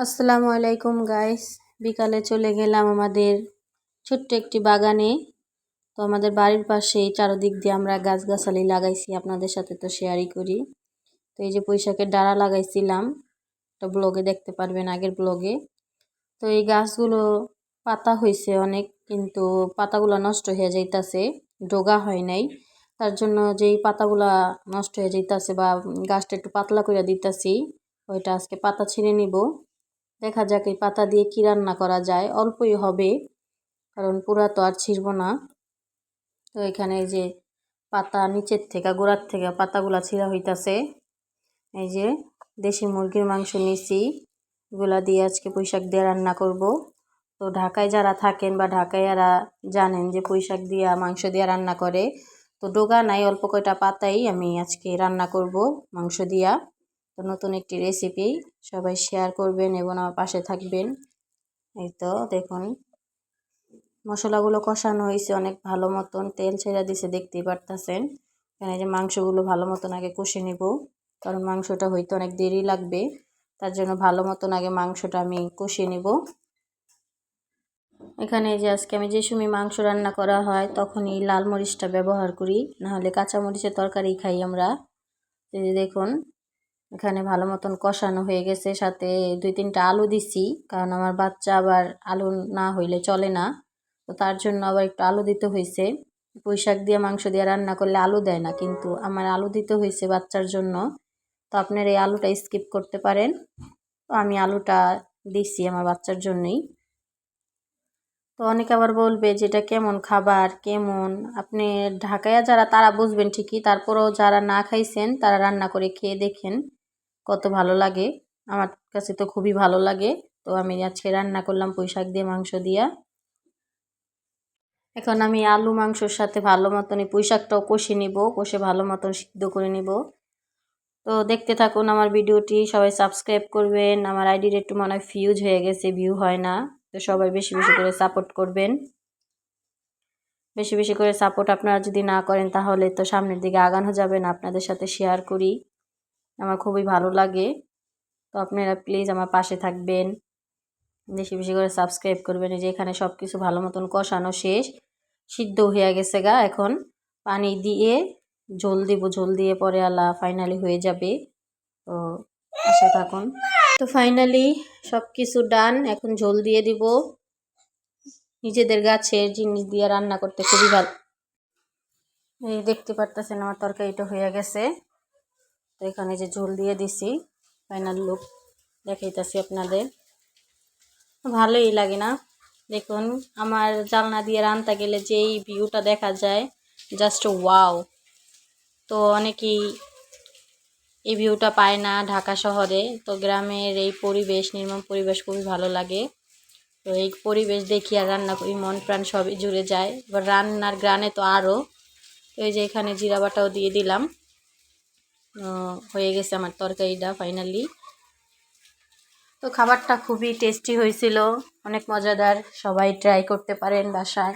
আসসালামু আলাইকুম গাইস। বিকালে চলে গেলাম আমাদের ছোট্ট একটি বাগানে। তো আমাদের বাড়ির পাশেই চারদিক দিয়ে আমরা গাছগাছালি লাগাইছি, আপনাদের সাথে তো শেয়ারই করি। তো এই যে পুঁইশাকের ডাঁড়া লাগাইছিলাম, তো ব্লগে দেখতে পারবেন, আগের ব্লগে। তো এই গাছগুলো পাতা হয়েছে অনেক, কিন্তু পাতাগুলো নষ্ট হয়ে যাইতাছে, ডগা হয় নাই। তার জন্য যেই পাতাগুলা নষ্ট হয়ে যাইতাছে বা গাছটা একটু পাতলা করে দিতেছি, ওইটা আজকে পাতা ছিঁড়ে নিব। দেখা যাক এই পাতা দিয়ে কি রান্না করা যায়, অল্পই হবে কারণ পুরা তো আর ছিঁড়ব না। তো এখানে এই যে পাতা নিচের থেকে গোড়ার থেকে পাতাগুলা ছিঁড়া হইতাছে। এই যে দেশি মুরগির মাংস নিছি, এগুলা দিয়ে আজকে পুঁইশাক দিয়ে রান্না করব। তো ঢাকায় যারা থাকেন বা ঢাকাইয়ারা জানেন যে পুঁইশাক দিয়া মাংস দিয়ে রান্না করে। তো ডোগা নাই, অল্প কয়টা পাতাই আমি আজকে রান্না করব মাংস দিয়া। তো নতুন একটি রেসিপি, সবাই শেয়ার করবেন এবং আমার পাশে থাকবেন। এই তো দেখুন মশলাগুলো কষানো হয়েছে অনেক ভালো মতন, তেল ছেড়ে দিছে, দেখতেই পারতেছেন। এখানে যে মাংসগুলো ভালো মতন আগে কষে নিব, কারণ মাংসটা হইতে অনেক দেরি লাগবে। তার জন্য ভালো মতন আগে মাংসটা আমি কষিয়ে নিব। এখানে যে আজকে আমি যে সময় মাংস রান্না করা হয় তখনই লাল মরিচটা ব্যবহার করি, নাহলে কাঁচা মরিচের তরকারি খাই আমরা। এই যে দেখুন এখানে ভালো মতন কষানো হয়ে গেছে, সাথে 2-3টা আলু দিছি, কারণ আমার বাচ্চা আবার আলু না হইলে চলে না। তো তার জন্য আবার একটু আলু দিতে হয়েছে। পুঁইশাক দিয়ে মাংস দিয়ে রান্না করলে আলু দেয় না, কিন্তু আমার আলু দিতে হয়েছে বাচ্চার জন্য। তো আপনারা এই আলুটা স্কিপ করতে পারেন, তো আমি আলুটা দিছি আমার বাচ্চার জন্যই। তো অনেকে আবার বলবে যে এটা কেমন খাবার, কেমন, আপনি ঢাকায় যারা তারা বুঝবেন ঠিকই, তারপরেও যারা না খাইছেন তারা রান্না করে খেয়ে দেখেন কত ভালো লাগে। আমার কাছে তো খুবই ভালো লাগে। তো আমি আজকে রান্না করলাম পুঁইশাক দিয়ে মাংস দিয়া। এখন আমি আলু মাংসর সাথে ভালো মতন এই পুঁইশাকটাও কষে নিব, কষে ভালো মতন সিদ্ধ করে নিব। তো দেখতে থাকুন আমার ভিডিওটি, সবাই সাবস্ক্রাইব করবেন। আমার আইডির একটু মনে হয় ফিউজ হয়ে গেছে, ভিউ হয় না। তো সবাই বেশি বেশি করে সাপোর্ট করবেন। বেশি বেশি করে সাপোর্ট আপনারা যদি না করেন তাহলে তো সামনের দিকে আগানো যাবে না। আপনাদের সাথে শেয়ার করি, আমার খুবই ভালো লাগে। তো আপনারা প্লিজ আমার পাশে থাকবেন, বেশি বেশি করে সাবস্ক্রাইব করবেন। এই যে এখানে সব কিছু ভালো মতন কষানো শেষ, সিদ্ধ হয়ে গেছে গা। এখন পানি দিয়ে ঝোল দিব, ঝোল দিয়ে পরে আল্লাহ ফাইনালি হয়ে যাবে। তো আশা থাকুন। তো ফাইনালি সব কিছু ডান, এখন ঝোল দিয়ে দিব। নিজেদের গাছের জিনিস দিয়ে রান্না করতে খুবই ভালো। এই দেখতে পারতেছেন আমার তরকারিটা হয়ে গেছে। তো এখানে যে ঝোল দিয়ে দিছি, ফাইনাল লুক দেখাইতেছি আপনাদের। ভালোই লাগে না? দেখুন আমার জানলা দিয়ে রান্না গেলে যেই ভিউটা দেখা যায়, জাস্ট ওয়াও। তো অনেকেই এই ভিউটা পায় না ঢাকা শহরে। তো গ্রামের এই পরিবেশ, নির্মম পরিবেশ খুবই ভালো লাগে। তো এই পরিবেশ দেখি আর রান্না করি, মন প্রাণ সবই জুড়ে যায়। এবার রান্নার গ্রানে তো আরও। তো এই যে এখানে জিরা বাটাও দিয়ে দিলাম। হয়ে গেছে আমার তরকারিটা ফাইনালি। তো খাবারটা খুবই টেস্টি হয়েছিল, অনেক মজাদার। সবাই ট্রাই করতে পারেন বাসায়।